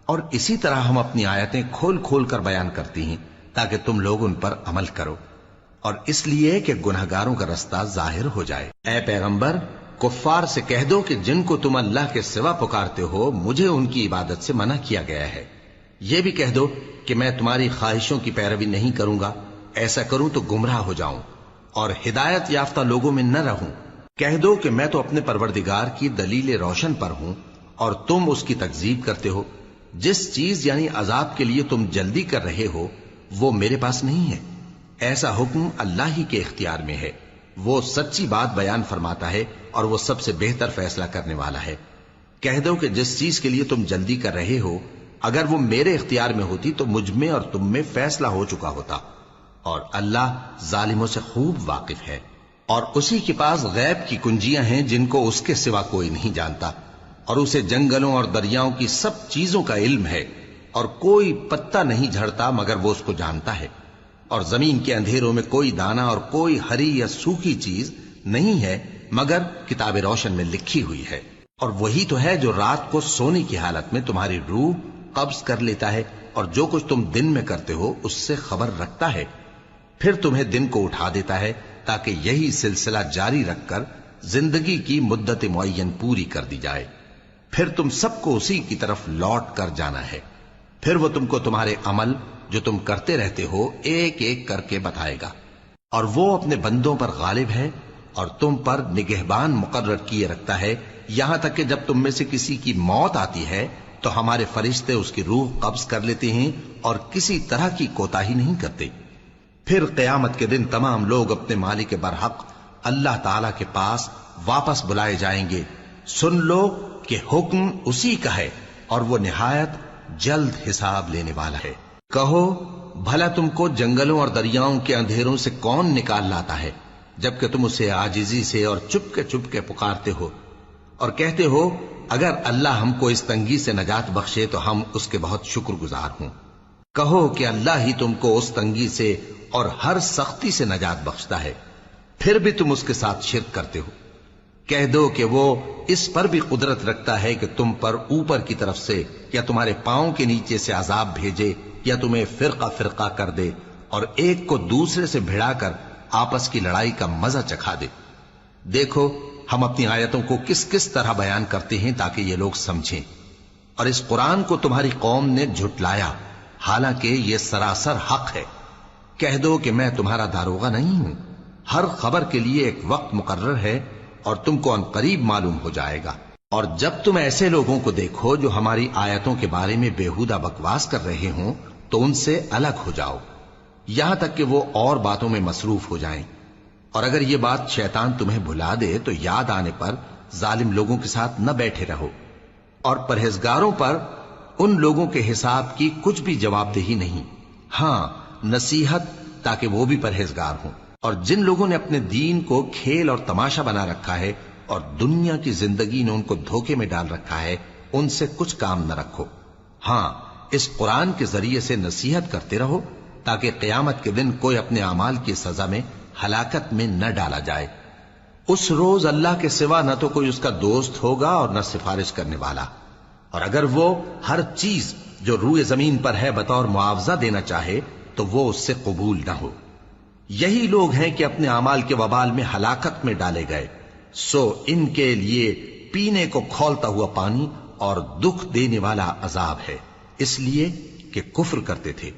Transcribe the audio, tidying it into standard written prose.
اور اسی طرح ہم اپنی آیتیں کھول کھول کر بیان کرتی ہیں تاکہ تم لوگ ان پر عمل کرو، اور اس لیے کہ گنہگاروں کا رستہ ظاہر ہو جائے۔ اے پیغمبر، کفار سے کہہ دو کہ جن کو تم اللہ کے سوا پکارتے ہو مجھے ان کی عبادت سے منع کیا گیا ہے۔ یہ بھی کہہ دو کہ میں تمہاری خواہشوں کی پیروی نہیں کروں گا، ایسا کروں تو گمراہ ہو جاؤں اور ہدایت یافتہ لوگوں میں نہ رہوں۔ کہہ دو کہ میں تو اپنے پروردگار کی دلیل روشن پر ہوں اور تم اس کی تکذیب کرتے ہو۔ جس چیز یعنی عذاب کے لیے تم جلدی کر رہے ہو وہ میرے پاس نہیں ہے، ایسا حکم اللہ ہی کے اختیار میں ہے۔ وہ سچی بات بیان فرماتا ہے اور وہ سب سے بہتر فیصلہ کرنے والا ہے۔ کہہ دو کہ جس چیز کے لیے تم جلدی کر رہے ہو اگر وہ میرے اختیار میں ہوتی تو مجھ میں اور تم میں فیصلہ ہو چکا ہوتا، اور اللہ ظالموں سے خوب واقف ہے۔ اور اسی کے پاس غیب کی کنجیاں ہیں جن کو اس کے سوا کوئی نہیں جانتا، اور اسے جنگلوں اور دریاؤں کی سب چیزوں کا علم ہے، اور کوئی پتا نہیں جھڑتا مگر وہ اس کو جانتا ہے، اور زمین کے اندھیروں میں کوئی دانہ اور کوئی ہری یا سوکھی چیز نہیں ہے مگر کتاب روشن میں لکھی ہوئی ہے۔ اور وہی تو ہے جو رات کو سونے کی حالت میں تمہاری روح قبض کر لیتا ہے اور جو کچھ تم دن میں کرتے ہو اس سے خبر رکھتا ہے، پھر تمہیں دن کو اٹھا دیتا ہے تاکہ یہی سلسلہ جاری رکھ کر زندگی کی مدت معین پوری کر دی جائے، پھر تم سب کو اسی کی طرف لوٹ کر جانا ہے، پھر وہ تم کو تمہارے عمل جو تم کرتے رہتے ہو ایک ایک کر کے بتائے گا، اور وہ اپنے بندوں پر غالب ہے اور تم پر نگہبان مقرر کیے رکھتا ہے، یہاں تک کہ جب تم میں سے کسی کی موت آتی ہے تو ہمارے فرشتے اس کی روح قبض کر لیتے ہیں اور کسی طرح کی کوتاہی نہیں کرتے۔ پھر قیامت کے دن تمام لوگ اپنے مالک برحق اللہ تعالی کے پاس واپس بلائے جائیں گے۔ سن لو کہ حکم اسی کا ہے اور وہ نہایت جلد حساب لینے والا ہے۔ کہو بھلا تم کو جنگلوں اور دریاؤں کے اندھیروں سے کون نکال لاتا ہے جبکہ تم اسے عاجزی سے اور چپ کے پکارتے ہو اور کہتے ہو اگر اللہ ہم کو اس تنگی سے نجات بخشے تو ہم اس کے بہت شکر گزار ہوں۔ کہو کہ اللہ ہی تم کو اس تنگی سے اور ہر سختی سے نجات بخشتا ہے، پھر بھی تم اس کے ساتھ شرک کرتے ہو۔ کہہ دو کہ وہ اس پر بھی قدرت رکھتا ہے کہ تم پر اوپر کی طرف سے یا تمہارے پاؤں کے نیچے سے عذاب بھیجے یا تمہیں فرقہ فرقہ کر دے اور ایک کو دوسرے سے بھڑا کر آپس کی لڑائی کا مزہ چکھا دے۔ دیکھو ہم اپنی آیتوں کو کس کس طرح بیان کرتے ہیں تاکہ یہ لوگ سمجھیں، اور اس قرآن کو تمہاری قوم نے جھٹلایا حالانکہ یہ سراسر حق ہے۔ کہہ دو کہ میں تمہارا داروغہ نہیں ہوں، ہر خبر کے لیے ایک وقت مقرر ہے اور تم کو ان قریب معلوم ہو جائے گا۔ اور جب تم ایسے لوگوں کو دیکھو جو ہماری آیتوں کے بارے میں بےہودہ بکواس کر رہے ہوں تو ان سے الگ ہو جاؤ یہاں تک کہ وہ اور باتوں میں مصروف ہو جائیں، اور اگر یہ بات شیطان تمہیں بھلا دے تو یاد آنے پر ظالم لوگوں کے ساتھ نہ بیٹھے رہو، اور پرہیزگاروں پر ان لوگوں کے حساب کی کچھ بھی جواب دہی نہیں، ہاں نصیحت تاکہ وہ بھی پرہیزگار ہوں۔ اور جن لوگوں نے اپنے دین کو کھیل اور تماشا بنا رکھا ہے اور دنیا کی زندگی نے ان کو دھوکے میں ڈال رکھا ہے ان سے کچھ کام نہ رکھو، ہاں اس قرآن کے ذریعے سے نصیحت کرتے رہو تاکہ قیامت کے دن کوئی اپنے اعمال کی سزا میں ہلاکت میں نہ ڈالا جائے۔ اس روز اللہ کے سوا نہ تو کوئی اس کا دوست ہوگا اور نہ سفارش کرنے والا، اور اگر وہ ہر چیز جو روئے زمین پر ہے بطور معاوضہ دینا چاہے تو وہ اس سے قبول نہ ہو۔ یہی لوگ ہیں کہ اپنے اعمال کے وبال میں ہلاکت میں ڈالے گئے، سو ان کے لیے پینے کو کھولتا ہوا پانی اور دکھ دینے والا عذاب ہے، اس لیے کہ کفر کرتے تھے۔